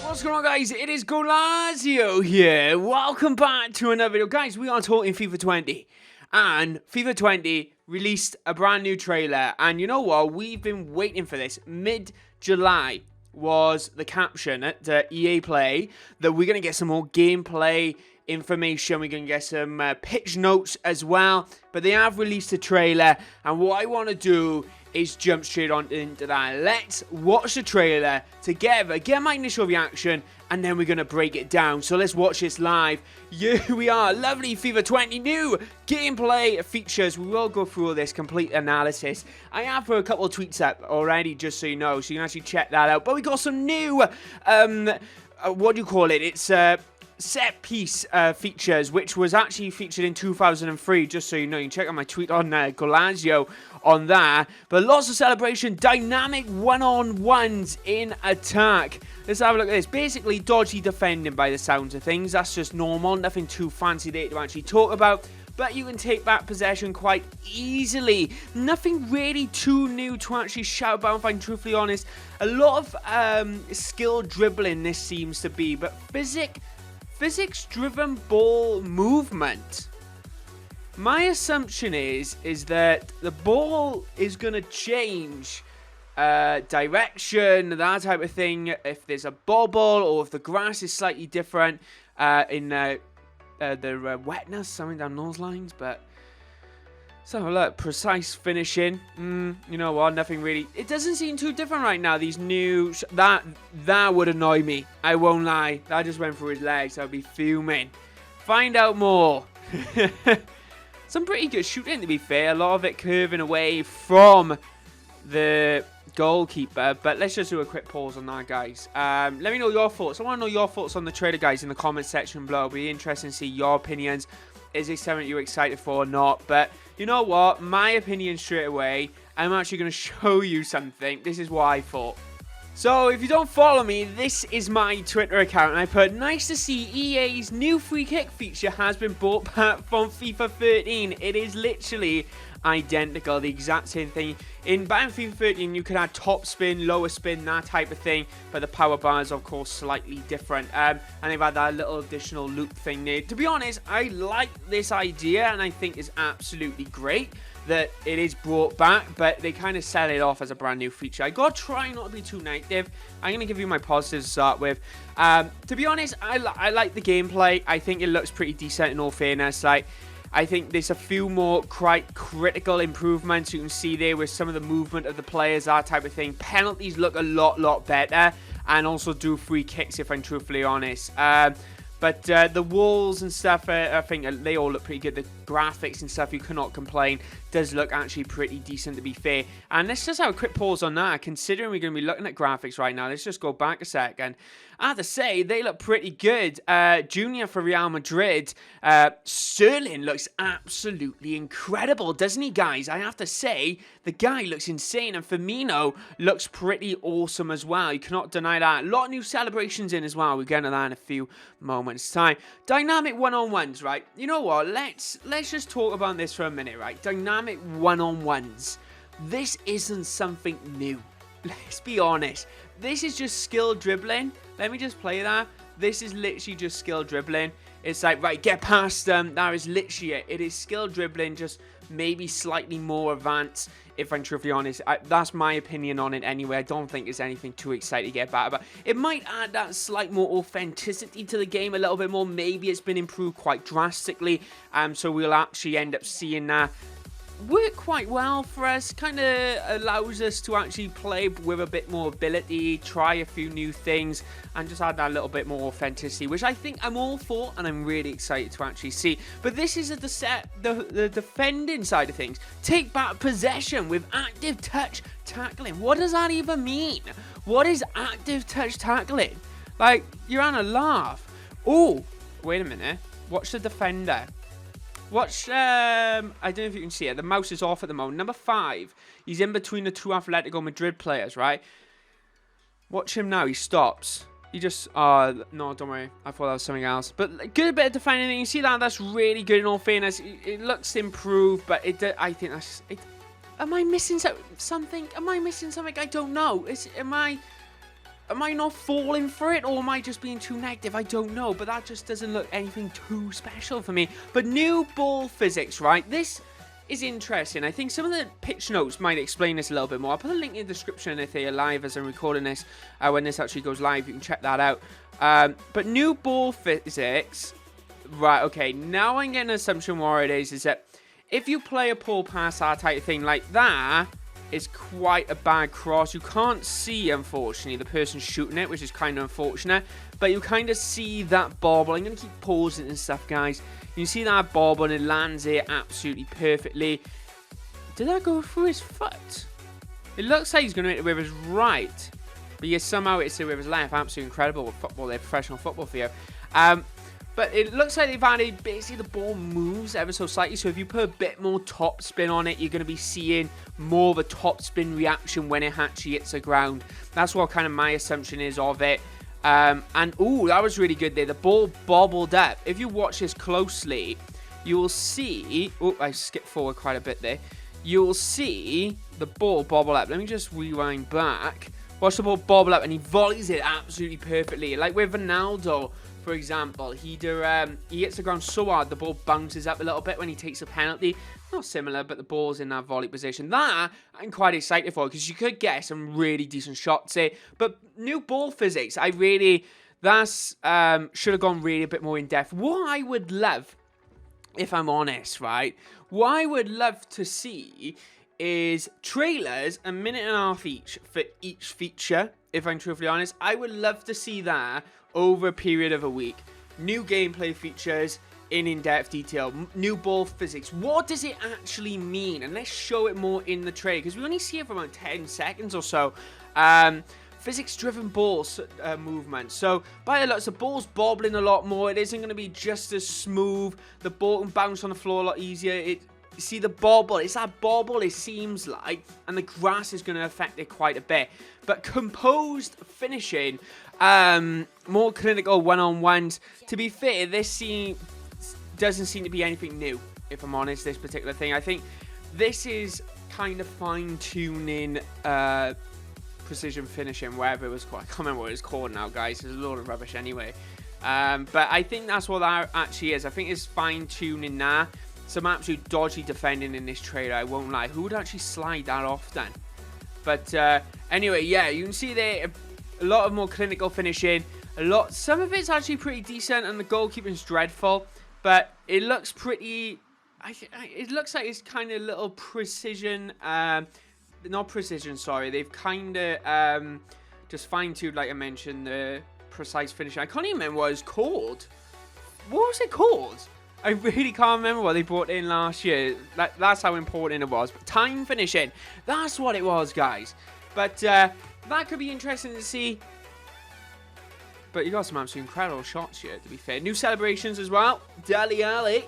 What's going on, guys? It is Goalazio here. Welcome back to another video. Guys, we are talking FIFA 20. And FIFA 20 released a brand new trailer. And you know what? We've been waiting for this. Mid-July was the caption at EA Play that we're going to get some more gameplay information. We're going to get some pitch notes as well. But they have released a trailer. And what I want to do is jump straight on into that. Let's watch the trailer together, get my initial reaction, and then we're going to break it down. So let's watch this live. Here we are, lovely FIFA 20 new gameplay features. We will go through all this complete analysis. I have put a couple of tweets up already, just so you know, so you can actually check that out. But we got some new, what do you call it? It's set piece features, which was actually featured in 2003, just so you know. You can check out my tweet on Goalazio on that. But lots of celebration, dynamic one-on-ones in attack. Let's have a look at this. Basically dodgy defending by the sounds of things. That's just normal, nothing too fancy there to actually talk about. But you can take back possession quite easily. Nothing really too new to actually shout about, if I'm truthfully honest. A lot of skill dribbling this seems to be, but physics-driven ball movement. My assumption is that the ball is going to change direction, that type of thing, if there's a bobble or if the grass is slightly different in the wetness, something down those lines. But so look, precise finishing. You know what? Nothing really. It doesn't seem too different right now. These new that would annoy me. I won't lie. That just went through his legs. I'd be fuming. Find out more. Some pretty good shooting, to be fair. A lot of it curving away from the goalkeeper. But let's just do a quick pause on that, guys. Let me know your thoughts. I want to know your thoughts on the trailer, guys, in the comment section below. It'll be interesting to see your opinions. Is this something you're excited for or not? But you know what? My opinion straight away. I'm actually going to show you something. This is what I thought. So, if you don't follow me, this is my Twitter account, and I put, nice to see EA's new free kick feature has been brought back from FIFA 13. It is literally identical, the exact same thing. In FIFA 13, you could add top spin, lower spin, that type of thing, but the power bar is, of course, slightly different. And they've had that little additional loop thing there. To be honest, I like this idea, and I think it's absolutely great that it is brought back, but they kind of sell it off as a brand new feature. I gotta try not to be too negative. I'm gonna give you my positives to start with. To be honest, I like the gameplay. I think it looks pretty decent in all fairness. Like, I think there's a few more quite critical improvements you can see there with some of the movement of the players, that type of thing. Penalties look a lot better, and also do free kicks, if I'm truthfully honest. But the walls and stuff, I think they all look pretty good. The graphics and stuff, you cannot complain. Does look actually pretty decent, to be fair. And let's just have a quick pause on that. Considering we're going to be looking at graphics right now, let's just go back a second. I have to say, they look pretty good. Junior for Real Madrid. Sterling looks absolutely incredible, doesn't he, guys? I have to say, the guy looks insane. And Firmino looks pretty awesome as well. You cannot deny that. A lot of new celebrations in as well. We'll get into that in a few moments' time. Dynamic one-on-ones, right? You know what? Let's just talk about this for a minute, right? Dynamic one-on-ones. This isn't something new. Let's be honest. This is just skill dribbling. Let me just play that. This is literally just skill dribbling. It's like, right, get past them. That is literally it. It is skill dribbling, just maybe slightly more advanced, if I'm truthfully honest. That's my opinion on it anyway. I don't think it's anything too exciting to get back about. It might add that slight more authenticity to the game a little bit more. Maybe it's been improved quite drastically. So we'll actually end up seeing that work quite well for us. Kind of allows us to actually play with a bit more ability, try a few new things, and just add that little bit more authenticity, which I think I'm all for, and I'm really excited to actually see. But this is the defending side of things. Take back possession with active touch tackling. What does that even mean? What is active touch tackling? Like, you're on a laugh. Oh, wait a minute. Watch the defender. Watch, I don't know if you can see it. The mouse is off at the moment. Number 5. He's in between the two Atletico Madrid players, right? Watch him now. He stops. He just, no, don't worry. I thought that was something else. But good bit of defending. You see that? That's really good in all fairness. It looks improved, but I think that's... Am I missing something? Am I missing something? I don't know. am I not falling for it, or am I just being too negative? I don't know, but that just doesn't look anything too special for me. But new ball physics, right? This is interesting. I think some of the pitch notes might explain this a little bit more. I'll put a link in the description if they are live as I'm recording this. When this actually goes live, you can check that out. But new ball physics, right, okay, now I'm getting an assumption what it is that if you play a pull pass, that type of thing like that, is quite a bad cross. You can't see, unfortunately, the person shooting it, which is kind of unfortunate. But you kind of see that bobble. I'm going to keep pausing and stuff, guys. You see that bobble and it lands it absolutely perfectly. Did that go through his foot? It looks like he's going to hit it with his right. But yet somehow it's with his left. Absolutely incredible football there, professional football for you. But it looks like they've added, basically the ball moves ever so slightly. So if you put a bit more top spin on it, you're going to be seeing more of a top spin reaction when it actually hits the ground. That's what kind of my assumption is of it. And, ooh, that was really good there. The ball bobbled up. If you watch this closely, you will see... Oh, I skipped forward quite a bit there. You will see the ball bobble up. Let me just rewind back. Watch the ball bobble up, and he volleys it absolutely perfectly. Like with Ronaldo, for example, he hits the ground so hard, the ball bounces up a little bit when he takes a penalty. Not similar, but the ball's in that volley position. That, I'm quite excited for, because you could get some really decent shots here. But new ball physics, that's should have gone really a bit more in depth. What I would love, if I'm honest, right, what I would love to see is trailers, a minute and a half each for each feature, if I'm truthfully honest. I would love to see that over a period of a week. New gameplay features in-depth detail, new ball physics. What does it actually mean? And let's show it more in the trailer, because we only see it for about 10 seconds or so. Physics-driven ball movement. So, by the looks, the ball's bobbling a lot more. It isn't going to be just as smooth. The ball can bounce on the floor a lot easier. See the bobble, it's that bobble it seems like, and the grass is going to affect it quite a bit. But composed finishing, more clinical one-on-ones. To be fair, this scene doesn't seem to be anything new, if I'm honest, this particular thing. I think this is kind of fine-tuning precision finishing, wherever it was called. I can't remember what it's called now, guys. There's a load of rubbish anyway. But I think that's what that actually is. I think it's fine-tuning now. Some absolute dodgy defending in this trailer, I won't lie. Who would actually slide that off then? But anyway, yeah, you can see there a lot of more clinical finishing. Some of it's actually pretty decent, and the goalkeeping's dreadful. But it looks pretty... it looks like it's kind of little precision... not precision, sorry. They've kind of just fine-tuned, like I mentioned, the precise finishing. I can't even remember what it's called. What was it called? I really can't remember what they brought in last year. That's how important it was. But time finishing. That's what it was, guys. But that could be interesting to see. But you got some absolutely incredible shots here, to be fair. New celebrations as well. Dele Alli.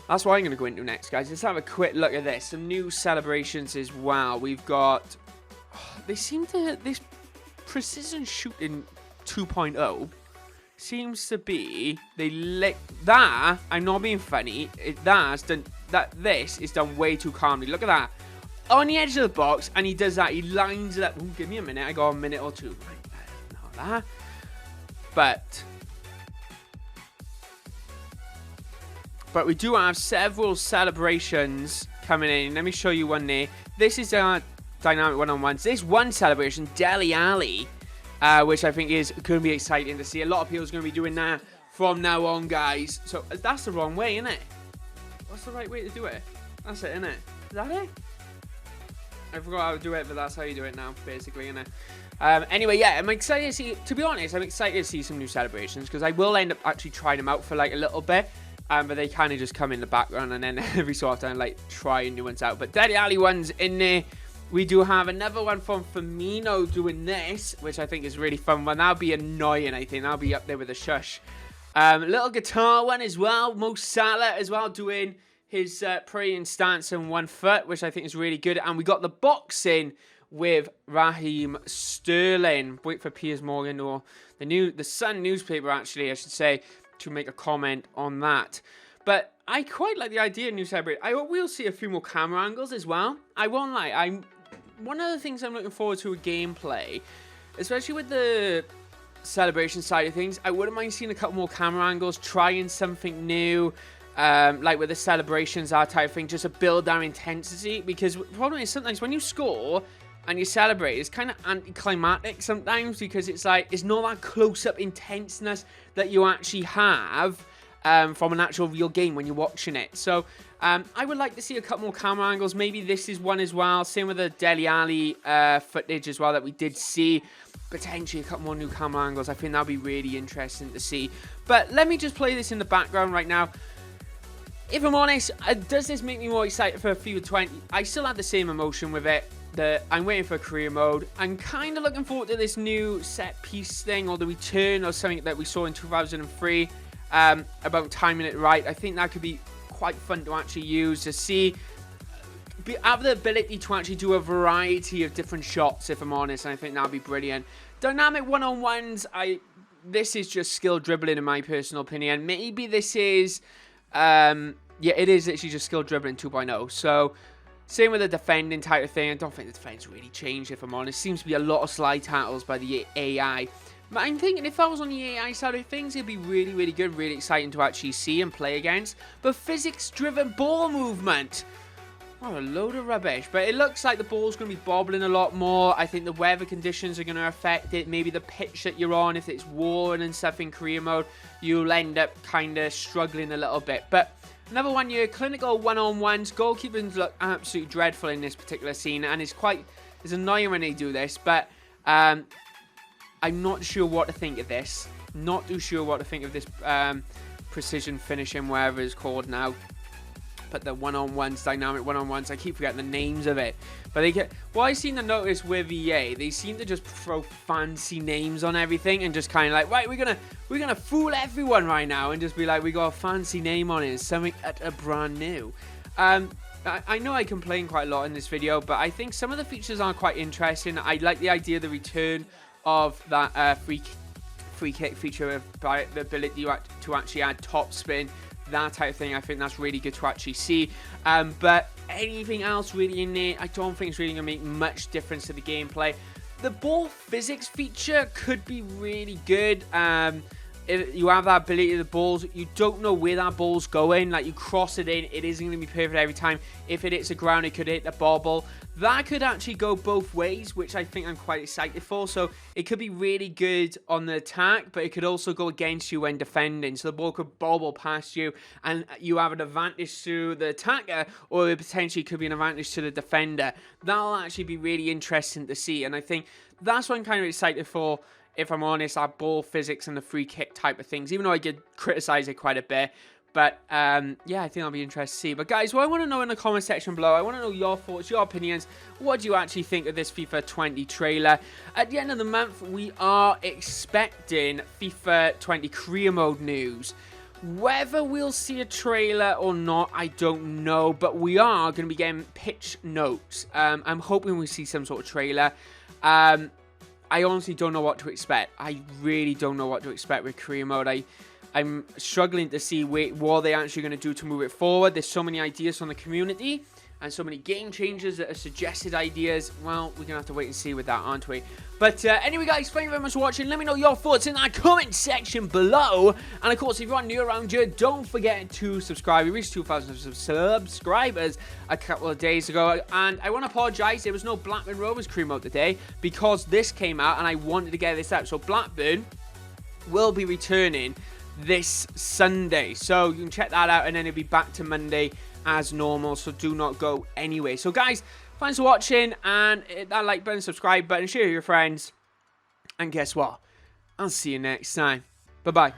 That's what I'm going to go into next, guys. Let's have a quick look at this. Some new celebrations as well. We've got... they seem to... This precision shooting 2.0... seems to be that. I'm not being funny. This is done way too calmly. Look at that, on the edge of the box, and he does that. He lines it up. Ooh, give me a minute. I got a minute or two. Right, not that, but we do have several celebrations coming in. Let me show you one there. This is our dynamic one-on-ones. This one celebration, Dele Alli. Which I think is going to be exciting to see. A lot of people are going to be doing that from now on, guys. So that's the wrong way, isn't it? What's the right way to do it? That's it, isn't it? Is that it? I forgot how to do it, but that's how you do it now, basically, isn't it? Anyway, yeah, I'm excited to see... To be honest, I'm excited to see some new celebrations, because I will end up actually trying them out for, like, a little bit. But they kind of just come in the background, and then every so often, like, try new ones out. But Dele Alli one's in there. We do have another one from Firmino doing this, which I think is really fun one. That'll be annoying, I think. That'll be up there with a shush. Little guitar one as well. Mo Salah as well doing his praying stance on one foot, which I think is really good. And we got the boxing with Raheem Sterling. Wait for Piers Morgan or the Sun newspaper, actually, I should say, to make a comment on that. But I quite like the idea of new celebrate. I hope we'll see a few more camera angles as well. I won't lie. One of the things I'm looking forward to with gameplay especially with the celebration side of things. I wouldn't mind seeing a couple more camera angles, trying something new, like with the celebrations, that type of thing, just to build that intensity. Because the problem is sometimes when you score and you celebrate, it's kind of anticlimactic sometimes, because it's like, it's not that close-up intenseness that you actually have from an actual real game when you're watching it. So I would like to see a couple more camera angles. Maybe this is one as well. Same with the Dele Alli footage as well that we did see. Potentially a couple more new camera angles. I think that would be really interesting to see. But let me just play this in the background right now. If I'm honest, does this make me more excited for FIFA 20? I still have the same emotion with it. I'm waiting for career mode. I'm kind of looking forward to this new set piece thing, or the return, or something that we saw in 2003 about timing it right. I think that could be quite fun to actually use, to see, have the ability to actually do a variety of different shots, if I'm honest, and I think that would be brilliant. Dynamic one-on-ones, this is just skill dribbling in my personal opinion. Maybe this is, yeah, it is actually just skill dribbling 2.0, so same with the defending type of thing. I don't think the defense really changed, if I'm honest. Seems to be a lot of slide tackles by the AI. But I'm thinking if I was on the AI side of things, it'd be really, really good, really exciting to actually see and play against. But physics-driven ball movement, what a load of rubbish. But it looks like the ball's going to be bobbling a lot more. I think the weather conditions are going to affect it. Maybe the pitch that you're on, if it's warm and stuff in career mode, you'll end up kind of struggling a little bit. But another one here, clinical one-on-ones. Goalkeepers look absolutely dreadful in this particular scene, and it's annoying when they do this, but I'm not sure what to think of this. Not too sure what to think of this precision finishing, whatever it's called now. But the one-on-ones, dynamic one-on-ones, I keep forgetting the names of it. But they get, what I seem to notice with EA, they seem to just throw fancy names on everything and just kind of like, right, we're gonna fool everyone right now and just be like, we got a fancy name on it, something brand new. I know I complain quite a lot in this video, but I think some of the features are quite interesting. I like the idea of the return of that free kick feature, with the ability to actually add top spin, that type of thing. I think that's really good to actually see. But anything else really in there, I don't think it's really going to make much difference to the gameplay. The ball physics feature could be really good. If you have that ability of the balls, you don't know where that ball's going. Like, you cross it in, it isn't going to be perfect every time. If it hits the ground, it could hit the bobble. That could actually go both ways, which I think I'm quite excited for. So it could be really good on the attack, but it could also go against you when defending. So the ball could bobble past you, and you have an advantage to the attacker, or it potentially could be an advantage to the defender. That'll actually be really interesting to see, and I think that's what I'm kind of excited for. If I'm honest, our ball physics and the free kick type of things, even though I did criticize it quite a bit. But, yeah, I think that'll be interesting to see. But, guys, what I want to know in the comment section below, I want to know your thoughts, your opinions. What do you actually think of this FIFA 20 trailer? At the end of the month, we are expecting FIFA 20 career mode news. Whether we'll see a trailer or not, I don't know. But we are going to be getting pitch notes. I'm hoping we see some sort of trailer. I honestly don't know what to expect. I really don't know what to expect with career mode. I'm struggling to see what they're actually going to do to move it forward. There's so many ideas from the community and so many game changers that are suggested ideas. Well, we're going to have to wait and see with that, aren't we? But anyway, guys, thank you very much for watching. Let me know your thoughts in that comment section below. And, of course, if you're new around here, don't forget to subscribe. We reached 2,000 subscribers a couple of days ago. And I want to apologise. There was no Blackburn Rovers career mode today because this came out and I wanted to get this out. So Blackburn will be returning this Sunday, so you can check that out, and then it'll be back to Monday as normal, so do not go anywhere. So guys, thanks for watching, and hit that like button, subscribe button, share with your friends, and guess what, I'll see you next time. Bye bye.